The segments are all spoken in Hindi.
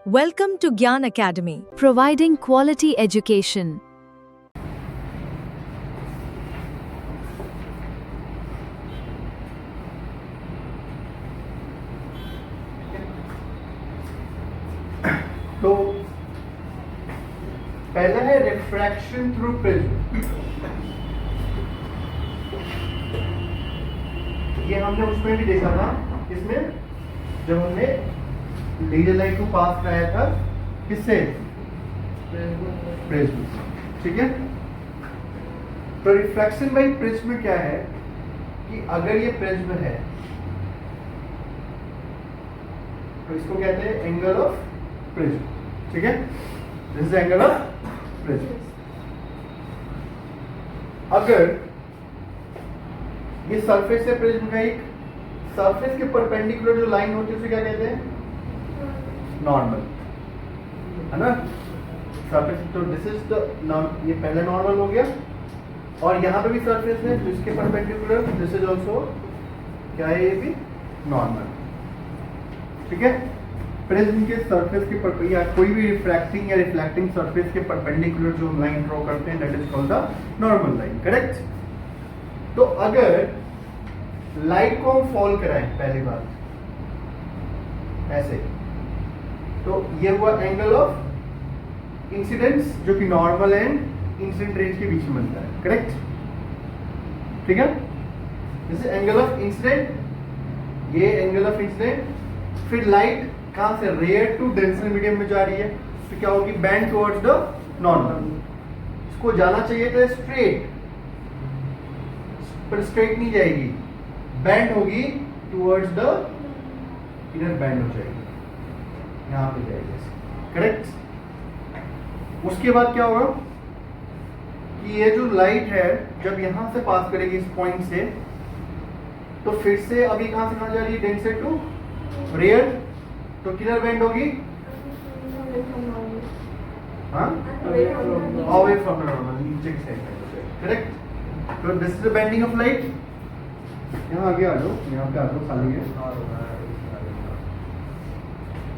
Welcome to Gyan Academy, providing quality education. तो पहला है रिफ्रैक्शन थ्रू प्रिज्म। ये हमने उसमें भी देखा था, इसमें जब हमने लेजर लाइट को पास कराया था किससे, प्रिज्म। ठीक है, तो रिफ्रैक्शन बाय प्रिज्म क्या है कि अगर ये प्रिज्म है तो इसको कहते हैं एंगल ऑफ प्रिज्म। ठीक है, this is angle of prism. अगर ये सरफेस है प्रिज्म का, एक सरफेस के परपेंडिकुलर जो लाइन होती है उसे क्या कहते हैं, नॉर्मल, है ना। सरफेस, तो दिस इज द, ये पहला नॉर्मल हो गया, और यहाँ पे भी सरफेस है तो इसके परपेंडिकुलर दिस इज ऑल्सो क्या है, ये भी नॉर्मल। ठीक है, प्रिज्म के सरफेस के पर या कोई भी रिफ्रैक्टिंग या रिफ्लेक्टिंग सरफेस के परपेंडिकुलर जो लाइन ड्रॉ करते हैं that is called the normal line. Correct. तो अगर लाइट को हम फॉल कराएं पहली बार ऐसे, तो ये हुआ एंगल ऑफ इंसिडेंस जो कि नॉर्मल एंड इंसिडेंट रेज के बीच में बनता है। करेक्ट। ठीक है, जैसे एंगल ऑफ इंसिडेंट, ये एंगल ऑफ इंसिडेंट। फिर लाइट कहां से, रेयर टू डेंसर मीडियम में जा रही है तो क्या होगी, बैंड टुवर्ड्स द नॉर्मल। इसको जाना चाहिए था स्ट्रेट, पर स्ट्रेट नहीं जाएगी, बैंड होगी टुवर्ड्स द, इधर बैंड हो जाएगी, यहां पे जाएगी। करेक्ट। उसके बाद क्या होगा कि ये जो लाइट है जब यहां से पास करेगी इस पॉइंट से, तो फिर से अभी कहां से कहां जा रही है, डेंसर टू रेयर, तो किधर बेंड होगी, हाँ, अवे फ्रॉम द नॉर्मल, नीचे की साइड। करेक्ट। तो this is the bending of light. यहाँ आगे आ जाओ, यहाँ पे आ जाओ, खाली है।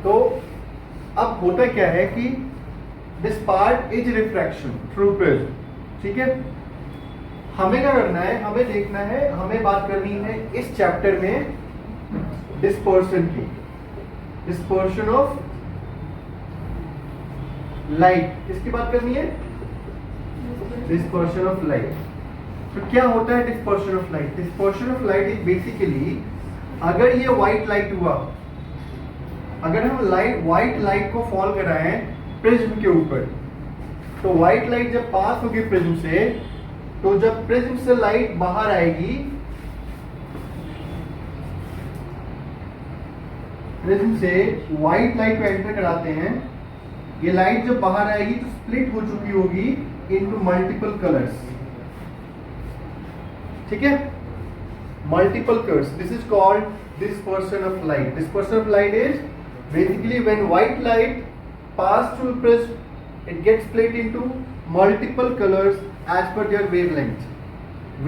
तो अब होता क्या है कि this part is refraction through prism. ठीक है, हमें क्या करना है, हमें देखना है, हमें बात करनी है इस चैप्टर में डिस्पर्शन की, डिस्पर्शन ऑफ लाइट। किसकी बात करनी है, डिस्पर्शन ऑफ लाइट। तो क्या होता है dispersion of light? Dispersion of light is basically, अगर ये व्हाइट लाइट हुआ, अगर हम व्हाइट लाइट को फॉल कराएं प्रिज्म के ऊपर, तो व्हाइट लाइट जब पास होगी प्रिज्म से, तो जब प्रिज्म से लाइट बाहर आएगी, प्रिज्म से व्हाइट लाइट को एंटर कराते हैं, ये लाइट जब बाहर आएगी तो स्प्लिट हो चुकी होगी इनटू मल्टीपल कलर्स। ठीक है, multiple colours, this is called dispersion of light. Dispersion of light is basically when white light pass through prism, it gets split into multiple colors as per their wavelength.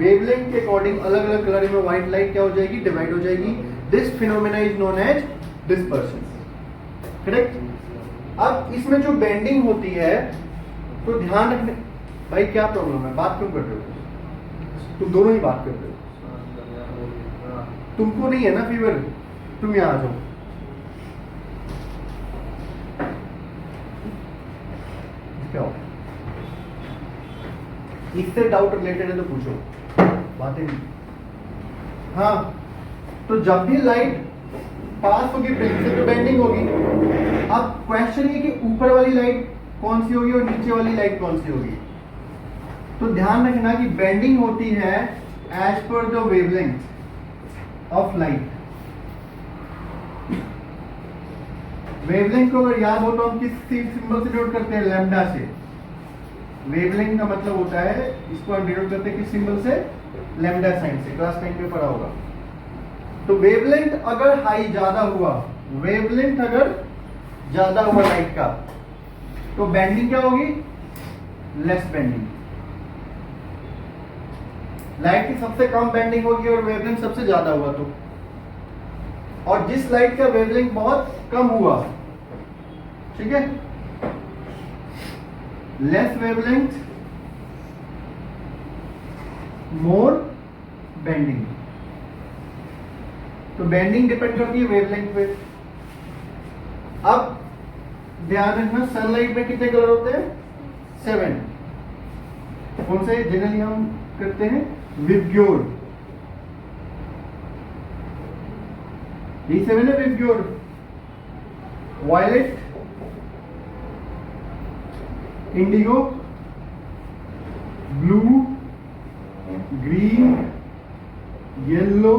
Wavelength के अकॉर्डिंग अलग अलग कलर में व्हाइट लाइट क्या हो जाएगी, डिवाइड हो जाएगी। This phenomena is known as dispersion. Correct. अब इसमें जो बेंडिंग होती है, तो ध्यान रखने, भाई क्या प्रॉब्लम है, बात क्यों कर रहे हो, तुम दोनों ही बात कर रहे हो, तुमको नहीं है ना फीवर, तुम यहाँ आ जाओ। इससे डाउट रिलेटेड है तो पूछो, बातें नहीं। हाँ, तो जब भी लाइट पास होगी प्रिज्म से तो बेंडिंग होगी। अब क्वेश्चन ये कि ऊपर वाली लाइट कौन सी होगी और नीचे वाली लाइट कौन सी होगी। तो ध्यान रखना कि बेंडिंग होती है as per the wavelength of light. Wavelength को अगर याद हो तो हम किस सिंबल से डिनोट करते हैं, लैम्डा से। वेवलेंथ का मतलब होता है, इसको हम डिनोट करते हैं किस सिंबल से, लैम्डा साइन से, क्लास 9 में पढ़ा होगा। तो वेवलेंथ अगर हाई ज्यादा हुआ, वेवलेंथ अगर ज्यादा हुआ लाइट का, तो बेंडिंग क्या होगी, लेस बेंडिंग। लाइट की सबसे कम बेंडिंग होगी और वेवलेंथ सबसे ज्यादा हुआ तो, और जिस लाइट का वेवलेंथ बहुत कम हुआ, ठीक है, लेस वेवलेंथ मोर बेंडिंग। तो बेंडिंग डिपेंड करती है वेवलेंथ पे। अब ध्यान रखना, सनलाइट में कितने कलर होते हैं? 7। कौन से जनरली हम करते हैं? विबग्योर, ये 7 है VIBGYOR. Violet, indigo, blue, green, yellow,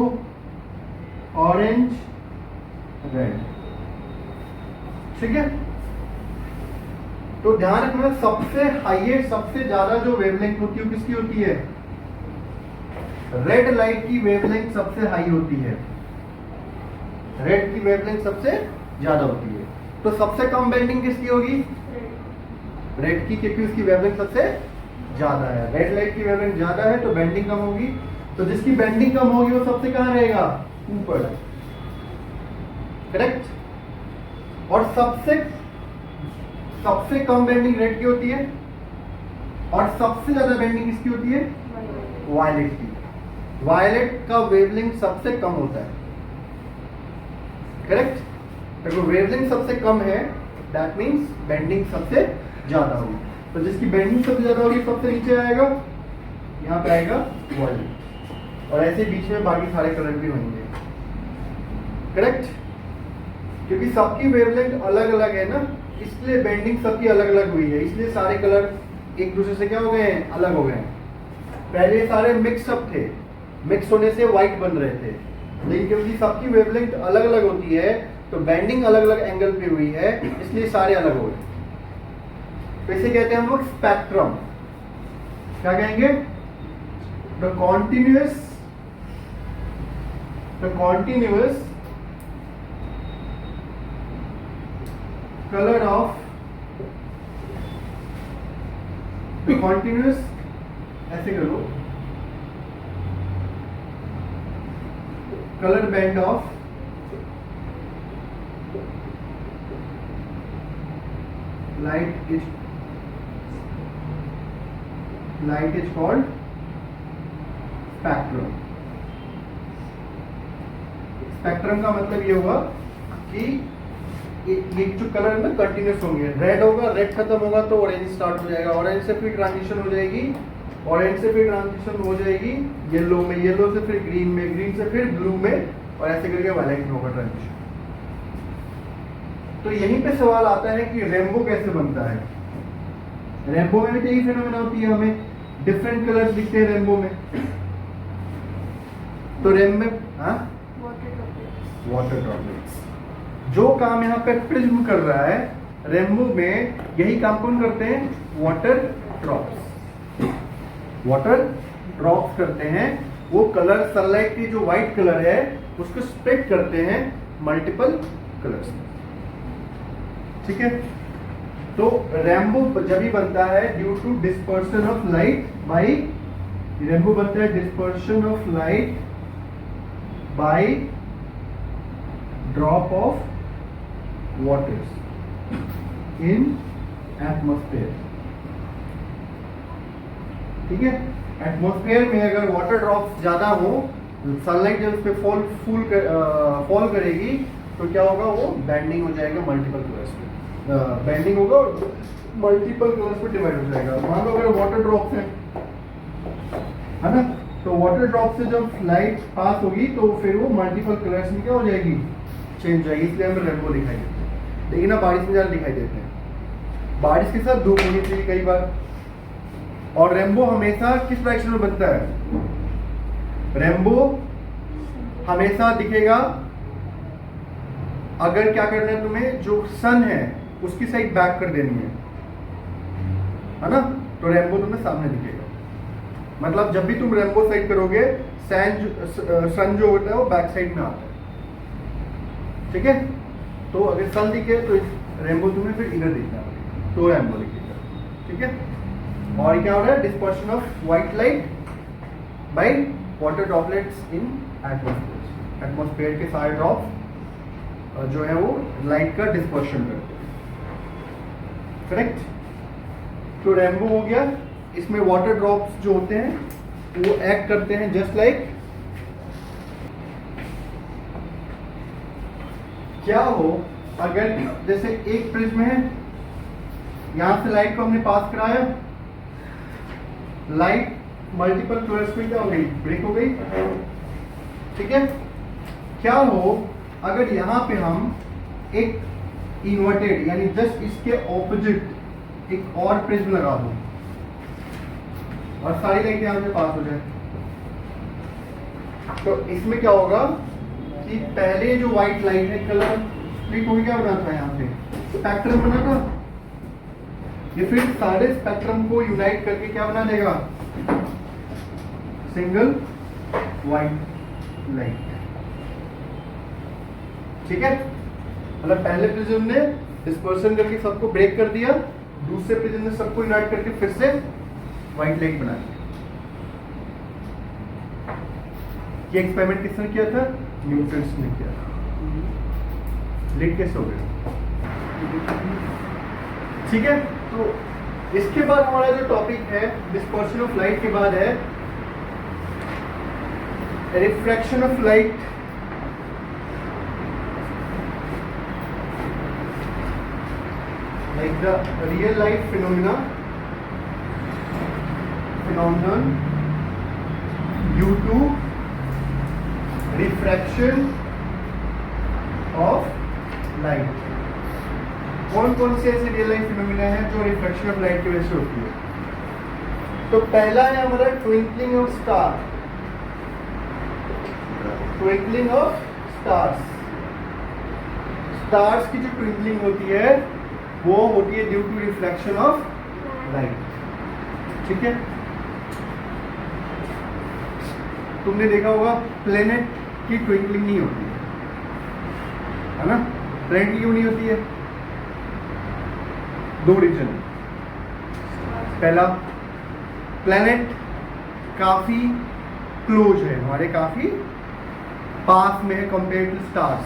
orange, red. ठीक है, तो ध्यान रखना सबसे हाईएस्ट, सबसे ज्यादा जो वेवलेंथ होती है वो किसकी होती है? रेड लाइट की वेवलेंथ सबसे हाई होती है, रेड की वेवलेंथ सबसे ज्यादा होती है। तो सबसे कम बेंडिंग किसकी होगी? रेड की, क्योंकि उसकी वेवलेंथ सबसे ज्यादा है। रेड लाइट की वेवलेंथ ज्यादा है तो बेंडिंग कम होगी। तो जिसकी बेंडिंग कम होगी वो सबसे कहां रहेगा? ऊपर। करेक्ट। और सबसे कम बेंडिंग रेड की होती है और सबसे ज्यादा बेंडिंग किसकी होती है? वायलेट की। वायलेट का वेवलेंथ सबसे कम होता है। करेक्ट। अगर वेवलेंथ सबसे कम है दैट मींस बेंडिंग सबसे ज्यादा होगी। तो जिसकी बेंडिंग सबसे ज्यादा होगी सबसे नीचे आएगा, यहाँ पे आएगा वायलेट। और ऐसे बीच में बाकी सारे कलर भी होंगे। करेक्ट। क्योंकि सबकी वेवलेंथ अलग अलग है ना, इसलिए बेंडिंग सबकी अलग अलग हुई है, इसलिए सारे कलर एक दूसरे से क्या हो गए हैं? अलग हो गए हैं। पहले सारे मिक्सअप थे, मिक्स होने से व्हाइट बन रहे थे, लेकिन क्योंकि सबकी वेवलेंथ अलग अलग होती है तो बेंडिंग अलग अलग एंगल पे हुई है, इसलिए सारे अलग हो गए। तो इसे कहते हैं हम लोग स्पेक्ट्रम। क्या कहेंगे? The continuous color of the continuous, ऐसे करो, color band of light is called spectrum। Spectrum का मतलब ये हुआ कि ये जो कलर है ना कंटिन्यूस होंगे। रेड होगा, रेड खत्म होगा तो ऑरेंज स्टार्ट हो जाएगा, ऑरेंज से फिर ट्रांजिशन हो जाएगी, ऑरेंज से फिर ट्रांजिशन हो जाएगी येलो में, येलो से फिर ग्रीन में, ग्रीन से फिर ब्लू में, और ऐसे करके वायलेट में होगा ट्रांजिशन। तो यहीं पे सवाल आता है कि रेनबो कैसे बनता है? रेनबो में भी यही फिनोमेना होती है, हमें डिफरेंट कलर्स दिखते हैं रेनबो में। तो रेनबो वाटर ड्रॉपलेट्स, जो काम यहाँ पे प्रिज्म कर रहा है रेनबो में, यही काम कौन करते हैं? वाटर ड्रॉप्स करते हैं। वो कलर सनलाइट की जो व्हाइट कलर है उसको स्प्रेड करते हैं मल्टीपल कलर्स में। ठीक है, तो रेनबो जब भी बनता है due to dispersion of light by, rainbow बनता है dispersion of light by drop of waters in atmosphere। ठीक है, एटमॉस्फेयर में अगर वाटर ड्रॉप्स ज्यादा हो, सनलाइट जब उस पे फॉल करेगी तो क्या होगा? वो बेंडिंग हो जाएगा मल्टीपल कलर्स में, बेंडिंग होगा और मल्टीपल कलर्स में डिवाइड हो जाएगा। मान लो अगर वाटर ड्रॉप्स है ना, तो वाटर ड्रॉप से जब लाइट पास होगी तो फिर वो मल्टीपल कलर्स में क्या हो जाएगी? चेंज हो जाएगी। इसलिए हमें रेनबो दिखाई देती है। लेकिन अब बारिश में ज्यादा दिखाई देते हैं, बारिश के साथ धूप होनी चाहिए कई बार। और रेनबो हमेशा किस डायरेक्शन में बनता है? रेनबो हमेशा दिखेगा अगर क्या करना है तुम्हें, जो सन है उसकी साइड बैक कर देनी है ना, तो रेनबो तुम्हें सामने दिखेगा। मतलब जब भी तुम रेनबो साइड करोगे सन जो होता है वो बैक साइड में आता है। ठीक है, तो अगर सन दिखे तो रेनबो तुम्हें फिर इधर दिखना पड़ेगा, तो रेनबो दिखेगा। ठीक है, और क्या हो रहा है? Dispersion of white light by water droplets in atmosphere. Atmosphere के सारे ड्रॉप जो है वो लाइट का डिस्पर्शन करते हैं। करेक्ट। तो रेनबो हो गया, इसमें वाटर ड्रॉप्स जो होते हैं वो एक्ट करते हैं जस्ट लाइक, क्या हो अगर जैसे एक प्रिज्म है, यहां से लाइट को हमने पास कराया, लाइट मल्टीपल कलर्स में क्या हो गई, ब्रेक हो गई, ठीक है। क्या हो अगर यहां पे हम एक इन्वर्टेड यानी जस्ट इसके ऑपोजिट एक और प्रिज्म लगा दूं और सारी लाइट यहां से पास हो जाए, तो इसमें क्या होगा कि पहले जो व्हाइट लाइट है कलर स्प्लिट हो क्या बना था, यहाँ पे स्पेक्ट्रम बना था, ये फिर सारे स्पेक्ट्रम को यूनाइट करके क्या बना देगा, सिंगल व्हाइट लाइट, ठीक है। मतलब पहले प्रिज्म ने डिस्पर्सन करके सबको ब्रेक कर दिया, दूसरे प्रिज्म ने सबको यूनाइट करके फिर से व्हाइट लाइट बना दिया। ये एक्सपेरिमेंट किसने किया था, न्यूटन्स ने किया था। लिट कैसे हो गया, ठीक है। तो इसके बाद हमारा जो टॉपिक है डिस्पर्शन ऑफ लाइट के बाद है refraction of light. Like the real life phenomenon due to refraction of light। कौन कौन से ऐसे रियल लाइफ फिनोमिना है जो रिफ्रैक्शन ऑफ लाइट की वजह से होती है। तो पहला है हमारा twinkling of star, twinkling of stars. Stars की जो ट्विंकलिंग होती है वो होती है due to reflection of light, ठीक है। तुमने देखा होगा प्लेनेट की ट्विंकलिंग नहीं होती है ना, प्लेनेट की क्यों नहीं होती है, दो रीजन। पहला, प्लेनेट काफी क्लोज है हमारे, काफी पास में है कंपेयर टू स्टार्स,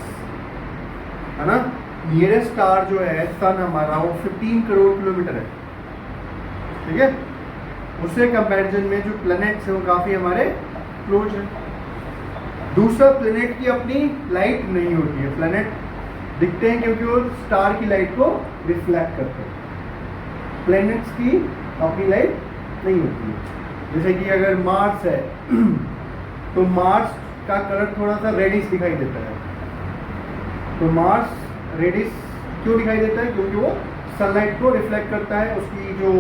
है ना। नियरेस्ट स्टार जो है सन हमारा वो 15 करोड़ किलोमीटर है, ठीक है। उससे कंपैरिजन में जो प्लैनेट्स है वो काफी हमारे क्लोज है। दूसरा, प्लैनेट की अपनी लाइट नहीं होती है, प्लैनेट दिखते हैं क्योंकि वो स्टार की लाइट को रिफ्लेक्ट करते हैं, प्लैनेट्स की अपनी लाइट नहीं होती है। जैसे कि अगर मार्स है तो मार्स का कलर थोड़ा सा रेडिश दिखाई देता है, तो मार्स रेडिश क्यों दिखाई देता है, क्योंकि वो सनलाइट को रिफ्लेक्ट करता है, उसकी जो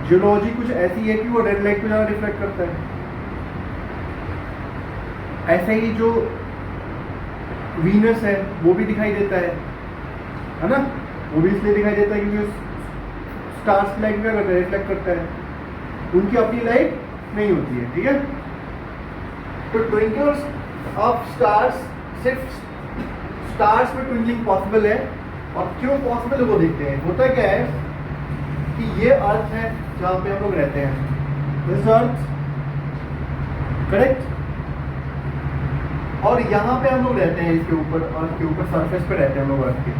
जियोलॉजी कुछ ऐसी है कि वो रेड लाइट को ज़्यादा रिफ्लेक्ट करता है। ऐसे ही जो वीनस है वो भी दिखाई देता है ना, वो भी इसलिए दिखाई देता है क्योंकि स्टार्स की लाइट क्या करता है, रिफ्लेक्ट करता है, उनकी अपनी लाइट नहीं होती है, ठीक है। तो ट्विंकल्स ऑफ स्टार्स, सिर्फ स्टार्स में ट्विंकलिंग पॉसिबल है, और क्यों पॉसिबल है वो देखते हैं। होता क्या है कि ये अर्थ है जहाँ पे हम लोग रहते हैं, दिस अर्थ, करेक्ट, और यहाँ पे हम लोग रहते हैं इसके ऊपर, अर्थ के ऊपर सरफेस पे रहते हैं हम लोग अर्थ के,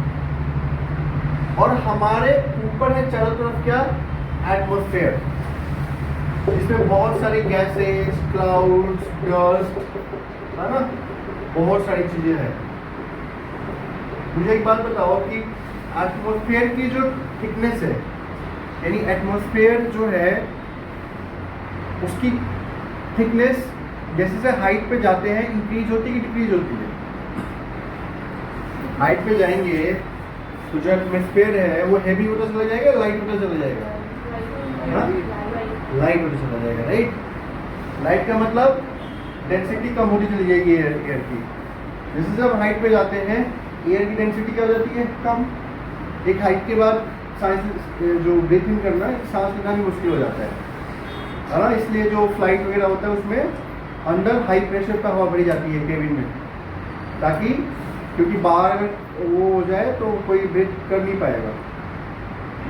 और हमारे ऊपर है चारों तरफ क्या, एटमॉस्फेयर, इसमें बहुत सारी गैसेस, क्लाउड्स, डस्ट, है ना, बहुत सारी चीजें हैं। मुझे एक बात बताओ कि एटमॉस्फेयर की जो थिकनेस है, यानी एटमॉस्फेयर जो है उसकी थिकनेस जैसे जैसे हाइट पे जाते हैं इंक्रीज होती है कि डिक्रीज होती है। हाइट पे जाएंगे तो जो एटमॉस्फेयर है वो हैवी होता चला जाएगा, लाइट होता चला जाएगा, लाइट होता चला जाएगा, राइट। लाइट का मतलब डेंसिटी कम होती चली जाएगी एयर की। जैसे जब हाइट पे जाते हैं एयर की डेंसिटी क्या हो जाती है, कम। एक हाइट के बाद सांस जो ब्रीथ इन करना, सांस लेना भी मुश्किल हो जाता है ना। इसलिए जो फ्लाइट वगैरह होता है उसमें अंदर हाई प्रेशर पे हवा भरी जाती है केबिन में, ताकि क्योंकि बाहर अगर वो हो जाए तो कोई ब्रीथ कर नहीं पाएगा,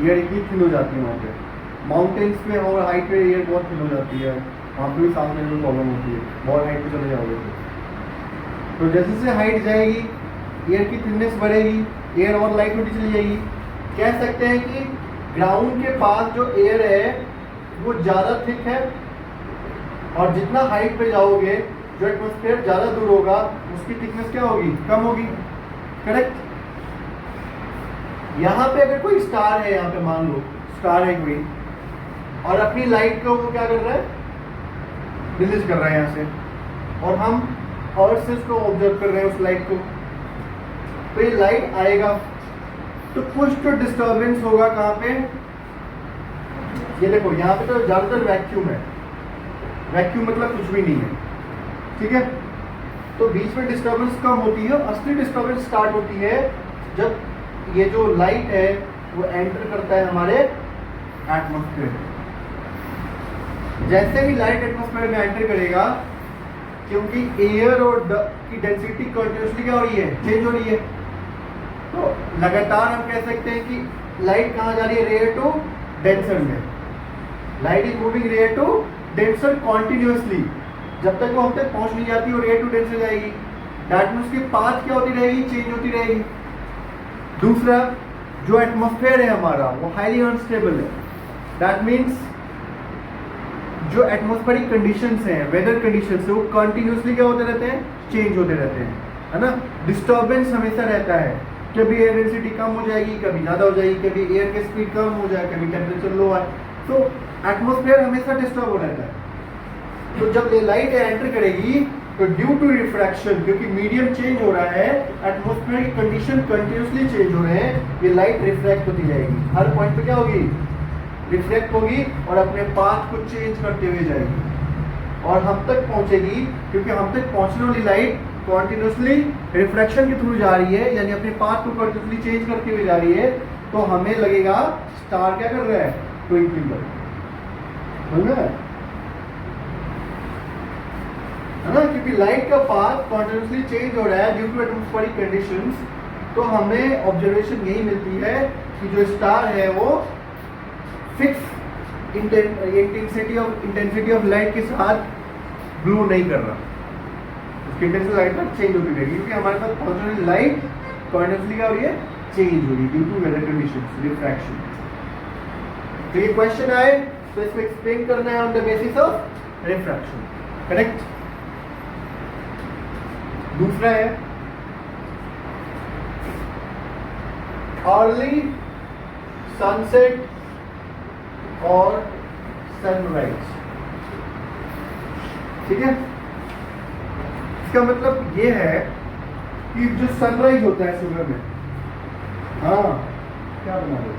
एयर इतनी थिन हो जाती है वहाँ पे। माउंटेन्स पे और हाइट पे एयर बहुत थिन हो जाती है, वहाँ पे भी सांस लेने में प्रॉब्लम होती है, बहुत हाइट पे चले जाओगे तो जैसे जैसे हाइट जाएगी एयर की थिननेस बढ़ेगी, एयर और लाइट होती चली जाएगी, कह सकते हैं कि ग्राउंड के पास जो एयर है वो ज़्यादा थिक है, और जितना हाइट पे जाओगे जो एटमॉस्फेयर ज़्यादा दूर होगा उसकी थिकनेस क्या होगी, कम होगी। करेक्ट। यहाँ पे अगर कोई स्टार है, यहाँ पे मान लो स्टार है कोई, और अपनी लाइट को वो क्या कर रहा है, रिलीज कर रहा है यहाँ से, और हम अर्थ से उसको ऑब्जर्व कर रहे हैं उस लाइट को, तो ये लाइट आएगा तो कुछ तो डिस्टर्बेंस होगा। कहाँ पे, ये देखो यहाँ पे तो ज्यादातर वैक्यूम है, वैक्यूम मतलब कुछ भी नहीं है, ठीक है। तो बीच में डिस्टर्बेंस कम होती है, असली डिस्टर्बेंस स्टार्ट होती है जब ये जो लाइट है वो एंटर करता है हमारे एटमॉस्फेयर। जैसे ही लाइट एटमॉस्फेयर में एंटर करेगा, क्योंकि एयर और की डेंसिटी कंटिन्यूसली क्या हो रही है, चेंज हो रही है, तो लगातार हम कह सकते हैं कि लाइट कहाँ जा रही है, रेयर टू डेंसर में। Light is moving rare to denser continuously, जब तक वो हम तक पहुंच नहीं जाती वो रेयर टू डेंसर जाएगी। दैट मीन्स की पाथ क्या होती रहेगी, चेंज होती रहेगी। दूसरा, जो एटमॉस्फेयर है हमारा वो हाईली अनस्टेबल है। दैट मीन्स जो एटमॉस्फेरिक कंडीशंस हैं, वेदर कंडीशंस है, वो कंटिन्यूसली क्या होते रहते हैं, चेंज होते रहते हैं, है ना। डिस्टर्बेंस हमेशा रहता है, कभी एयर डेंसिटी कम हो जाएगी, कभी ज़्यादा हो जाएगी, कभी एयर की स्पीड कम हो जाए, कभी टेम्परेचर लो आए, तो एटमॉस्फेयर हमेशा डिस्टर्ब हो रहता है। तो जब ये लाइट एंटर करेगी तो ड्यू टू रिफ्रैक्शन, क्योंकि मीडियम चेंज हो रहा है, एटमॉस्फेयर की कंडीशन कंटिन्यूसली चेंज हो रहे हैं, ये लाइट रिफ्रैक्ट होती जाएगी, हर पॉइंट पे क्या होगी, रिफ्लेक्ट होगी और अपने पाथ को चेंज करते हुए जाएगी और हम तक पहुंचेगी। क्योंकि हम तक पहुंचने वाली लाइट कॉन्टिन्यूसली रिफ्रैक्शन के थ्रू जा रही है, यानी अपने पाथ को कंटिन्यूसली चेंज करते हुए जा रही है, तो हमें लगेगा स्टार क्या कर रहा है, ट्विंकलिंग कर रहा है ना। क्योंकि लाइट का पाथ कॉन्टिन्यूसली चेंज हो रहा है ड्यू टू एटमॉस्फेरिक कंडीशंस, तो हमें ऑब्जर्वेशन यही मिलती है कि जो स्टार है वो फिक्स इंटेंसिटी ऑफ लाइट के साथ ग्लो नहीं कर रहा, उसकी इंटेंसिटी लाइट में चेंज होती रहेगी, क्योंकि हमारे पास पहुंचने वाली लाइट कॉन्टिन्यूसली क्या हो रही है, चेंज हो रही है due to weather conditions, refraction. तो ये क्वेश्चन आए तो इसको एक्सप्लेन करना है on the basis of refraction. Correct. दूसरा है अर्ली सनसेट और सनराइज। ठीक है, इसका मतलब ये है कि जो सनराइज होता है सुबह में, हाँ क्या बना रहे हो,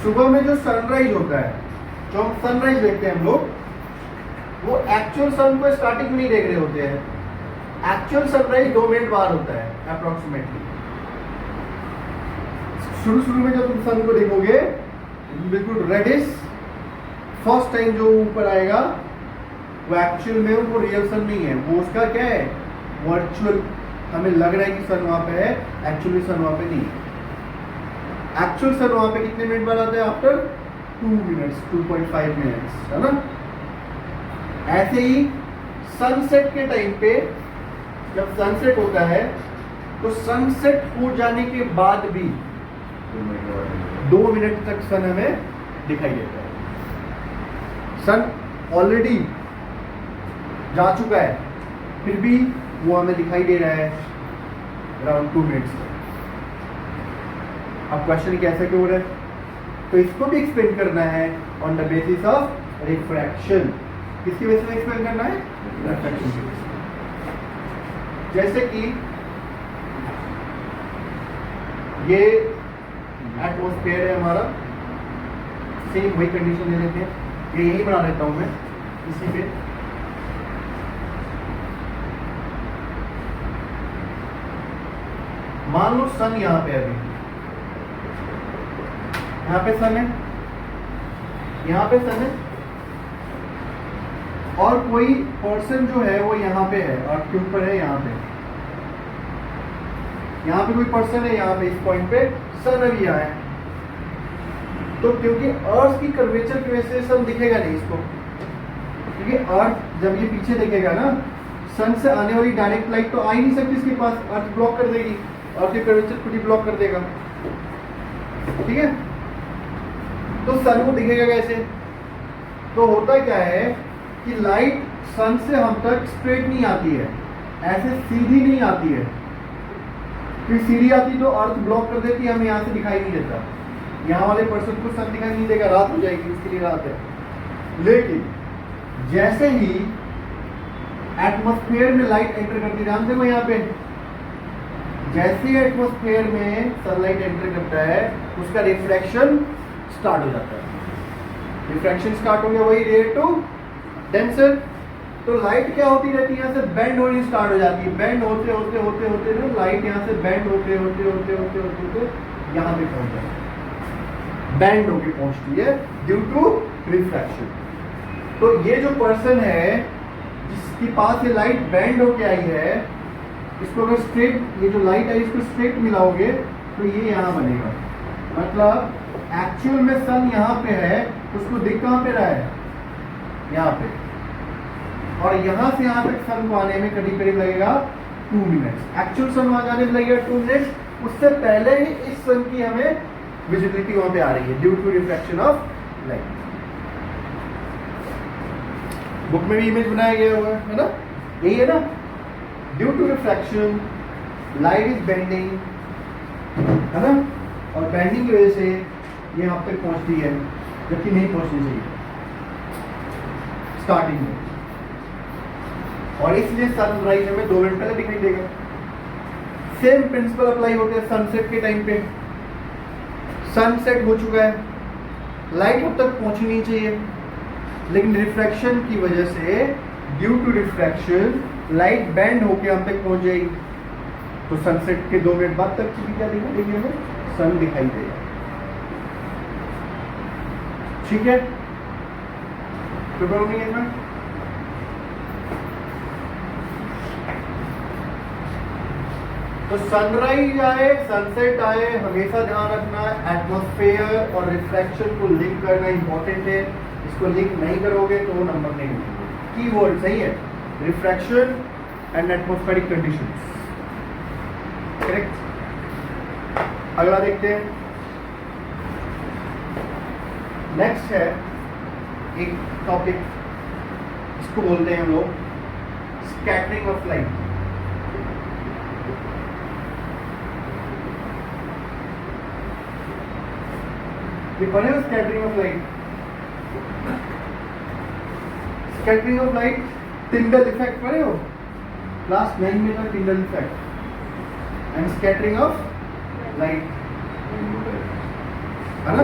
सुबह में जो सनराइज होता है, जो हम सनराइज देखते हैं हम लोग, वो एक्चुअल सन को स्टार्टिंग में नहीं देख रहे होते हैं। एक्चुअल सनराइज 2 मिनट बाद होता है अप्रोक्सीमेटली। शुरू में जब तुम सन को देखोगे बिल्कुल रेडिश, फर्स्ट टाइम जो ऊपर आएगा वो एक्चुअल में वो रियल सन नहीं है, वो उसका क्या है, वर्चुअल। हमें लग रहा है कि सन वहां पे है, एक्चुअली सन वहां पे नहीं है। एक्चुअल सन वहां पे कितने मिनट बाद आता है, आफ्टर 2 मिनट्स, 2.5 मिनट्स, है ना। ऐसे ही सनसेट के टाइम पे जब सनसेट होता है तो सनसेट हो जाने के बाद भी 2 मिनट तक सन हमें दिखाई देता है। सन ऑलरेडी जा चुका है, फिर भी वो हमें दिखाई दे रहा है अराउंड 2 मिनट्स तक। अब क्वेश्चन कैसे क्यों हो रहा है, तो इसको भी एक्सप्लेन करना है on the basis of refraction. किसकी वजह से एक्सप्लेन करना है, रिफ्रैक्शन की वजह से। जैसे कि ये एटमॉस्फेयर है हमारा, सेम वही कंडीशन ले लेते हैं, ये यही बना लेता हूं मैं इसी पे। मान लो सन यहां पे, अभी यहां पे सन है, यहां पे सन है, और कोई पर्सन जो है वो यहाँ पे है, अर्थ के ऊपर है, यहाँ पे कोई पर्सन है, यहाँ पे इस पॉइंट पे सन अभी यहाँ है। तो क्योंकि अर्थ की कर्वेचर की वजह से सन दिखेगा नहीं इसको, क्योंकि अर्थ जब ये पीछे देखेगा ना, सन से आने वाली डायरेक्ट लाइट तो आ ही नहीं सकती इसके पास, अर्थ ब्लॉक कर देगी, अर्थ के कर्वेचर खुद ही ब्लॉक कर देगा, ठीक है। तो सन को दिखेगा कैसे? तो होता क्या है कि लाइट सन से हम तक स्ट्रेट नहीं आती है, ऐसे सीधी नहीं आती है, फिर सीधी आती तो अर्थ ब्लॉक कर देती है, हमें यहाँ से दिखाई नहीं देता, यहाँ वाले पर्सन को सन दिखाई नहीं देगा, रात हो जाएगी, इसके लिए रात है। लेकिन जैसे ही एटमॉस्फेयर में लाइट एंटर करती, जानते हो यहाँ पे, जैसे ही एटमॉस्फेयर में सनलाइट एंटर करता है उसका रिफ्रैक्शन स्टार्ट हो जाता है। रिफ्रैक्शन स्टार्ट हो गया, वही रेयर टू डेंसर। तो लाइट क्या होती रहती है, यहाँ से बेंड होनी स्टार्ट हो जाती है, बेंड होते होते होते होते ना लाइट यहाँ से बेंड होते होते होते होते होते होते यहाँ पे पहुंच जाती है, बेंड होके पहुंचती है ड्यू टू रिफ्रैक्शन। तो ये जो पर्सन है जिसके पास ये लाइट बेंड होके आई है, इसको अगर स्ट्रेट, ये जो लाइट है इसको स्ट्रेट मिलाओगे तो ये यहाँ बनेगा, मतलब एक्चुअल में सन यहाँ पे है, उसको दिख कहाँ पे रहा है, यहाँ पे, और यहाँ से यहाँ तक सन को आने में करीब करीब लगेगा 2 मिनट्स, एक्चुअल सन वहाँ जाने में लगेगा 2 मिनट्स, उससे पहले ही इस सन की हमें विजिबिलिटी वहाँ पे आ रही है due to refraction of light. Book में भी इमेज बनाया गया हुआ है ना, यही है ना, due to refraction light is bending, है ना, और बेंडिंग की वजह से ये यहाँ तक पहुंचती है जबकि नहीं पहुंचनी चाहिए स्टार्टिंग में, और इसलिए सनराइज हमें 2 मिनट पहले दिखाई देगा। सेम प्रिंसिपल अप्लाई होते हैं सनसेट के टाइम पे, सनसेट हो चुका है, लाइट अब तक पहुंचनी नहीं चाहिए, लेकिन रिफ्रैक्शन की वजह से due to refraction light bend होके हम तक पहुंच जाएगी, तो सनसेट के 2 मिनट बाद तक की क्या दिखाई देगी, हमें सन दिखाई देगा, ठीक है। तो करोगे इसमें तो सनराइज आए सनसेट आए हमेशा ध्यान रखना, एटमॉस्फेयर और रिफ्रैक्शन को लिंक करना इंपॉर्टेंट है, इसको लिंक नहीं करोगे तो नंबर नहीं मिलेंगे। कीवर्ड सही है, refraction and atmospheric conditions, correct. अगला देखते हैं, नेक्स्ट है एक टॉपिक, इसको बोलते हैं हम लोग स्कैटरिंग ऑफ लाइट। ये पढ़े हो scattering of light, scattering of light, Tyndall effect पढ़े हो क्लास 9 में था, Tyndall effect and scattering of light, है ना।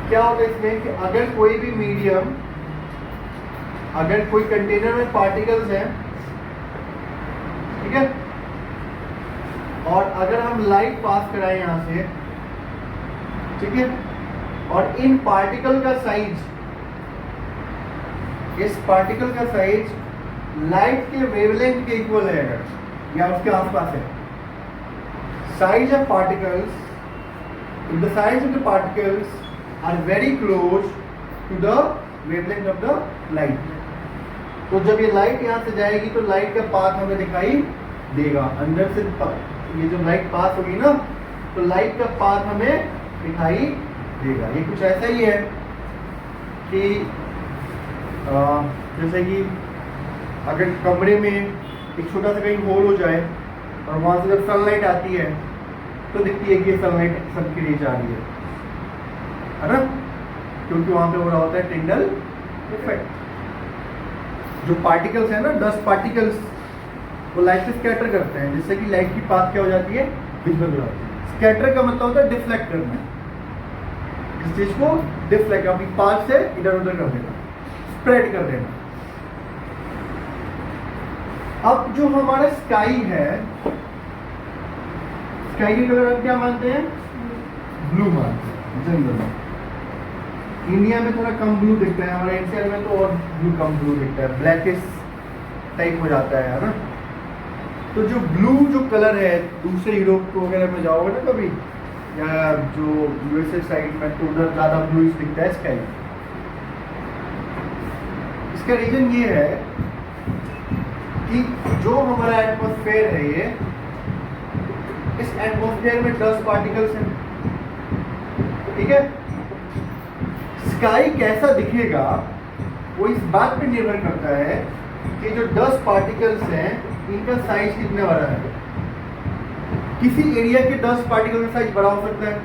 क्या होता है इसमें कि अगर कोई भी मीडियम, अगर कोई कंटेनर में पार्टिकल्स हैं, ठीक है, और अगर हम लाइट पास कराएं यहाँ से, ठीक है, और इन पार्टिकल का साइज, इस पार्टिकल का साइज लाइट के वेवलेंथ के इक्वल है अगर या उसके आसपास है, size of particles, if the size of the particles are very close to the wavelength of the light, तो जब ये लाइट यहाँ से जाएगी तो लाइट का पाथ हमें दिखाई देगा, अंदर से ये जो लाइट पास होगी ना तो लाइट का पाथ हमें दिखाई देगा। ये कुछ ऐसा ही है कि जैसे कि अगर कमरे में एक छोटा सा कहीं होल हो जाए और वहाँ से जब सनलाइट आती है तो दिखती है कि ये सनलाइट सबकी नीचे आ रही है ना, क्योंकि वहाँ पे हो रहा होता है टिंडल इफेक्ट। जो पार्टिकल्स है ना, डस्ट पार्टिकल्स, वो लाइट से स्कैटर करते हैं, जिससे कि लाइट की पाथ क्या हो जाती है, विजिबल हो जाती है। स्कैटर का मतलब होता है डिफ्लेक्ट करना, इस चीज को डिफ्लेक्ट, अपनी पाथ से इधर उधर कर देना, स्प्रेड कर देना। अब जो हमारा स्काई है, स्काई के कलर क्या मानते हैं, ब्लू मानते हैं जनरल। इंडिया में थोड़ा कम ब्लू दिखता है, हमारे एनसीआर में तो और ब्लू कम ब्लू दिखता है, ब्लैकिश टाइप हो जाता है ना। तो जो ब्लू जो कलर है, दूसरे यूरोप वगैरह में जाओगे ना कभी, या जो यूएसए साइड में, तो उधर ज़्यादा ब्लू दिखता है स्काई। इसका रीजन ये है कि जो हमारा एटमॉस्फेयर है ये, इस एटमॉस्फेयर में डस्ट पार्टिकल्स हैं, ठीक है। स्काई कैसा दिखेगा वो इस बात पे निर्भर करता है कि जो डस्ट पार्टिकल्स हैं इनका साइज कितना बड़ा है। किसी एरिया के डस्ट पार्टिकल का साइज बड़ा हो सकता है,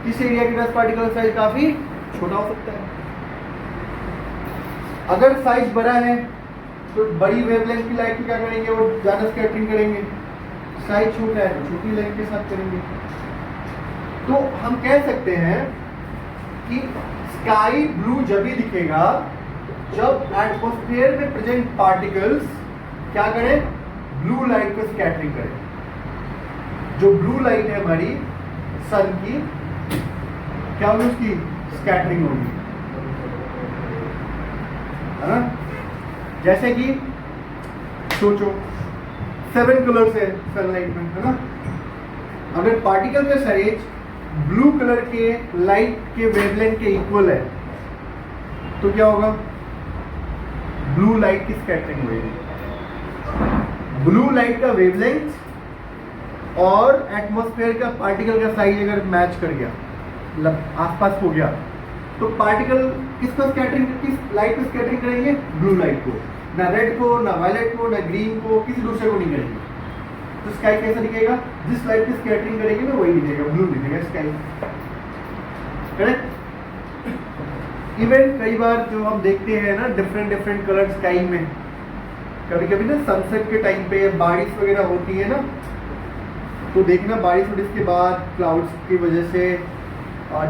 किसी एरिया के डस्ट पार्टिकल का साइज काफी छोटा हो सकता है। अगर साइज बड़ा है तो बड़ी वेवलेंथ की लाइट क्या करेंगे, वो ज्यादा स्कैटरिंग करेंगे। साइज छोटा है तो छोटी लाइट के साथ करेंगे। तो हम कह सकते हैं कि स्काई ब्लू जब ही दिखेगा जब एटमॉस्फेयर में प्रेजेंट पार्टिकल्स क्या करें, ब्लू लाइट को स्कैटरिंग करें। जो ब्लू लाइट है हमारी सन की, क्या होगी, उसकी स्कैटरिंग होगी, है ना। जैसे कि सोचो 7 कलर्स है सनलाइट में, है ना। अगर पार्टिकल का साइज ब्लू कलर के लाइट के वेवलेंथ के इक्वल है तो क्या होगा, ब्लू लाइट की स्कैटरिंग होगी। ब्लू लाइट का वेवलेंथ और एटमॉस्फेयर का पार्टिकल का साइज अगर मैच कर गया, मतलब आसपास हो गया, तो पार्टिकल किसको स्कैटरिंग, किस लाइट को स्कैटरिंग करेंगे, ब्लू लाइट को। ना रेड को, ना वायलेट को, ना ग्रीन को, किसी दूसरे को नहीं करेंगे। तो स्काई कैसा दिखेगा, जिस लाइट की स्कैटरिंग करेंगे ना वही दिखेगा, ब्लू दिखेगा स्काई, करेक्ट। इवन कई बार जो हम देखते हैं ना डिफरेंट कलर स्काई में, कभी कभी ना सनसेट के टाइम पे बारिश वगैरह होती है ना, तो देखना बारिश होने के बाद क्लाउड्स की वजह से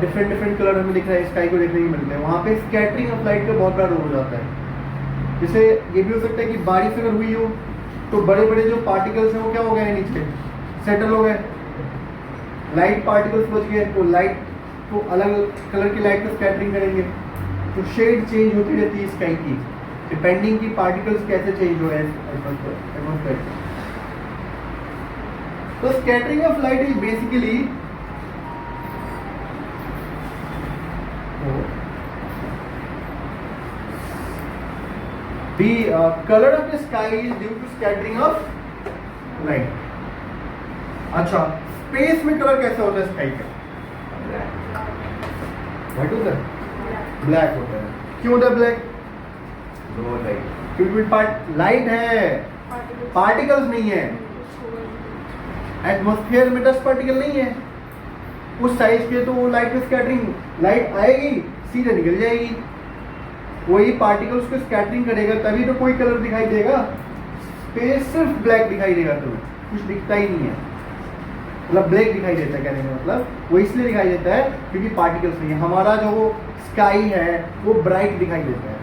डिफरेंट कलर हमें दिख रहा है, स्काई को देखने को मिलते हैं। वहाँ पे स्कैटरिंग ऑफ लाइट का बहुत बड़ा रोल हो जाता है। जैसे ये भी हो सकता है कि बारिश अगर हुई हो तो बड़े बड़े जो पार्टिकल्स हैं वो क्या हो गए, नीचे सेटल हो गए, लाइट पार्टिकल्स बच गए, तो लाइट को अलग कलर की लाइट को स्कैटरिंग करेंगे, तो शेड चेंज होती रहती है स्काई की, डिपेंडिंग की पार्टिकल्स कैसे चेंज हो रहे हैं। तो scattering of light is basically the color of the sky is due to scattering of light. अच्छा, स्पेस में कलर कैसा होता है स्काई का, व्हाइट होता है, ब्लैक होता है। क्यों होता है ब्लैक, क्योंकि लाइट है, पार्टिकल्स नहीं है। एटमॉस्फेयर में डस्ट पार्टिकल नहीं है उस साइज के, तो वो लाइट की स्कैटरिंग, लाइट आएगी सीधे निकल जाएगी, वही पार्टिकल्स को स्कैटरिंग करेगा, तभी तो कोई कलर दिखाई देगा। स्पेस सिर्फ ब्लैक दिखाई देगा, तुम्हें कुछ दिखता ही नहीं है, मतलब ब्लैक दिखाई देता है। कहने का मतलब वो इसलिए दिखाई देता है क्योंकि पार्टिकल्स नहीं है। हमारा जो स्काई है वो ब्राइट दिखाई देता है।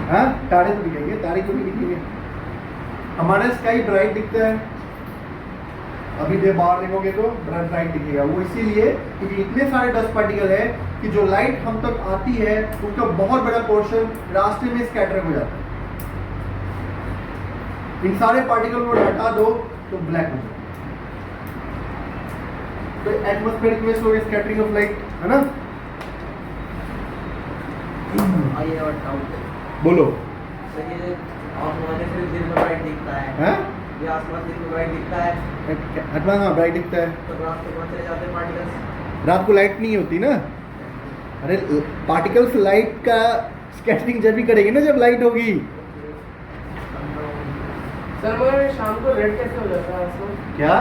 हाँ, तारे तो दिखेंगे, तारे क्यों नहीं दिखेंगे, हमारा स्काई ब्राइट दिखता है। अभी देर बाहर देखोगे तो ब्राइट दिखेगा, वो इसीलिए क्योंकि इतने सारे डस्ट पार्टिकल है कि जो लाइट हम तक आती है उसका बहुत बड़ा पोर्शन रास्ते में स्कैटर हो जाता है। इन सारे पार्टिकल को हटा दो तो ब्लैक हो जाए। तो एटमॉस्फेरिक वेव्स हो गए स्कैटरिंग ऑफ लाइट, है ना। बोलो, ब्राइट दिखता है, तो रात को कहाँ चले जाते हैं पार्टिकल्स, रात को लाइट नहीं होती ना। अरे पार्टिकल्स लाइट का स्कैटरिंग जब भी करेंगे ना जब लाइट होगी। सर मगर शाम को रेड कैसे हो जाता है आसमान, क्या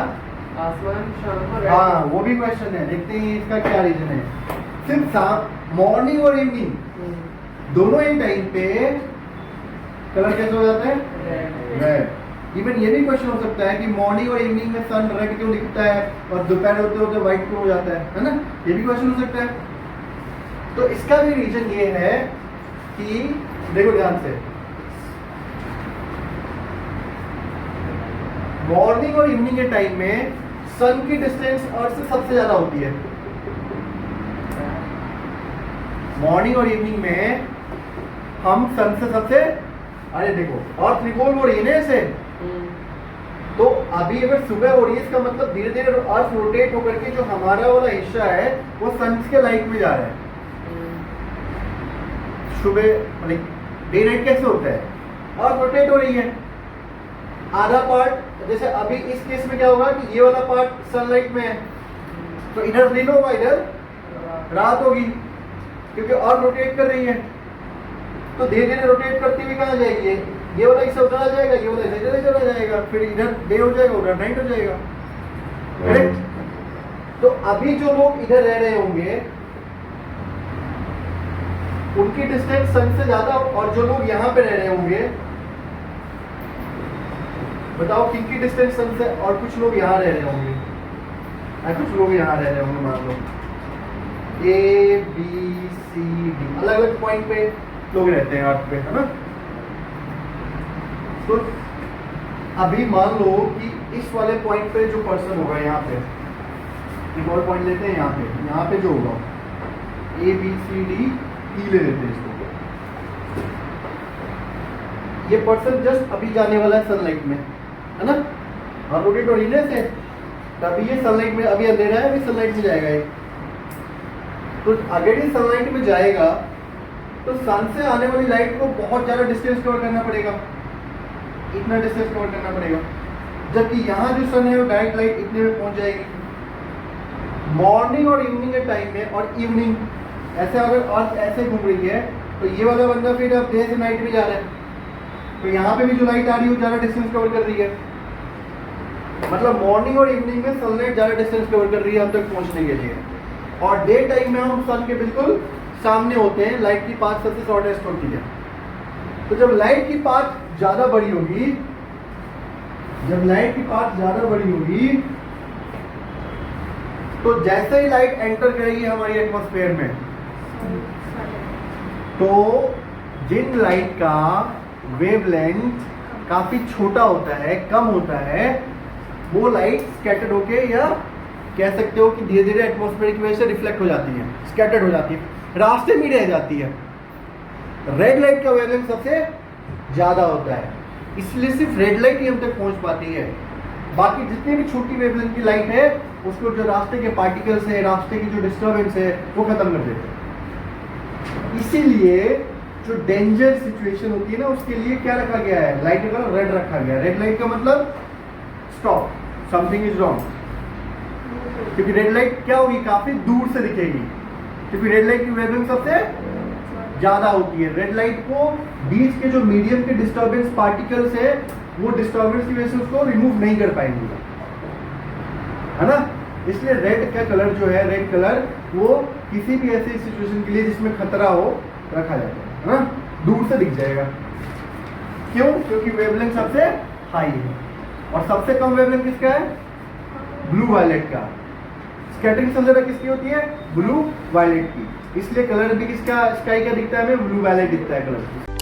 आसमान शाम को रेड, हाँ वो भी क्वेश्चन है, देखते हैं इसका क्या रीजन है। सिर्फ शाम, मॉर्निंग और इवनिंग दोनों ही टाइम पे कलर कैसे हो जाता है, रेड। इवन ये भी क्वेश्चन हो सकता है कि मॉर्निंग और इवनिंग में सन रेड क्यों दिखता है और दोपहर होते होते व्हाइट क्यों हो जाता है ना, ये भी क्वेश्चन हो सकता है। तो इसका भी रीजन ये है कि देखो ध्यान से, मॉर्निंग और इवनिंग के टाइम में सन की डिस्टेंस अर्थ से सबसे ज्यादा होती है। मॉर्निंग और इवनिंग में हम सन से सबसे, अरे देखो अर्थ रिवॉल्व हो रही है ना ऐसे, तो अभी अगर सुबह हो रही है इसका मतलब धीरे धीरे अर्थ रोटेट होकर के जो हमारा वाला हिस्सा है वो सन के लाइट में जा रहा है। सुबह मतलब डे नाइट कैसे होता है, और रोटेट हो रही है। आधा पार्ट, जैसे अभी इस केस में क्या होगा कि ये वाला पार्ट सनलाइट में है, तो इधर दिन होगा, इधर रात होगी, क्योंकि और रोटेट कर रही है। तो धीरे धीरे रोटेट करती हुई कहाँ जाएगी, ये वाला इसे उधर आ जाएगा, ये वाला इसे इधर आ जाएगा, फिर इधर डे हो जाएगा, उधर नाइट हो जाएगा। करेक्ट। तो अभी जो लोग इधर रह रहे होंगे उनकी डिस्टेंस सन से ज्यादा, और जो लोग यहाँ पे रह रहे होंगे, बताओ किनकी डिस्टेंस सन से, और कुछ लोग यहाँ रह रहे होंगे, कुछ लोग यहाँ रह रहे होंगे, मान लो ए बी सी डी, अलग अलग पॉइंट पे लोग रहते हैं अर्थ पे, है ना। तो अभी मान लो कि इस वाले पॉइंट पे जो पर्सन होगा, यहाँ पे एक और पॉइंट लेते हैं, यहाँ पे जो होगा A B C D E ले लेते हैं इसको। ये पर्सन जस्ट अभी जाने वाला है सनलाइट में, है ना, और रोटेट हो रही है से, तभी ये सनलाइट में, अभी अंधेरा है, अभी सनलाइट में जाएगा ये। तो अगर ये सनलाइट में जाएगा तो सन से आने वाली लाइट को बहुत ज़्यादा डिस्टेंस कवर करना पड़ेगा, इतना डिस्टेंस कवर करना पड़ेगा, जबकि यहाँ जो सन है वो डायरेक्ट लाइट इतने में पहुंच जाएगी। मॉर्निंग और इवनिंग के टाइम में, और इवनिंग ऐसे अगर अर्थ ऐसे घूम रही है तो ये वाला बंदा फिर अब डे से नाइट में जा रहा है, तो यहाँ पे भी जो लाइट आ रही है वो ज़्यादा डिस्टेंस कवर कर रही है। मतलब मॉर्निंग और इवनिंग में सनलाइट ज़्यादा डिस्टेंस कवर कर रही है हम तक पहुँचने के लिए, और डे टाइम में हम सन के बिल्कुल सामने होते हैं, लाइट की पाथ सबसे शॉर्टेस्ट होती है। तो जब लाइट की पाथ ज़्यादा बड़ी होगी, तो जैसे ही लाइट एंटर करेगी हमारी एटमॉस्फेयर में, तो जिन लाइट का वेवलेंथ काफी छोटा होता है, कम होता है, वो लाइट स्कैटर्ड होके, या कह सकते हो कि धीरे धीरे एटमॉस्फेयर की वजह से रिफ्लेक्ट हो जाती है, स्कैटर्ड हो जाती है, रास्ते में रह जाती है। रेड लाइट का वेवलेंथ सबसे ज्यादा होता है, इसलिए सिर्फ रेड लाइट ही हम तक पहुंच पाती है। बाकी जितनी भी छोटी वेवलेंथ की लाइट है उसको जो रास्ते के पार्टिकल्स है, रास्ते की जो डिस्टर्बेंस है, वो खत्म कर देते हैं। इसीलिए जो डेंजर सिचुएशन होती है ना, उसके लिए क्या रखा गया है, लाइट का कलर रेड रखा गया है। रेड लाइट का मतलब स्टॉप, समथिंग इज रॉन्ग, क्योंकि रेड लाइट क्या होगी, काफी दूर से दिखेगी, क्योंकि रेड लाइट की वेवलेंथ सबसे ज्यादा होती है। रेड लाइट को बीच के जो मीडियम के डिस्टर्बेंस पार्टिकल्स है, वो डिस्टर्बेंस की वजह से उसको रिमूव नहीं कर पाएंगे, है ना। इसलिए रेड का कलर जो है, रेड कलर वो किसी भी ऐसी सिचुएशन के लिए जिसमें खतरा हो रखा जाता है ना, दूर से दिख जाएगा। क्यों? क्योंकि वेवलेंथ सबसे हाई है, और सबसे कम वेवलेंथ किसका है, ब्लू वायलेट का। स्कैटरिंग सबसे ज्यादा किसकी होती है, ब्लू वायलेट की, इसलिए कलर भी किसका, स्काई का दिखता है हमें, ब्लू वायलेट दिखता है कलर।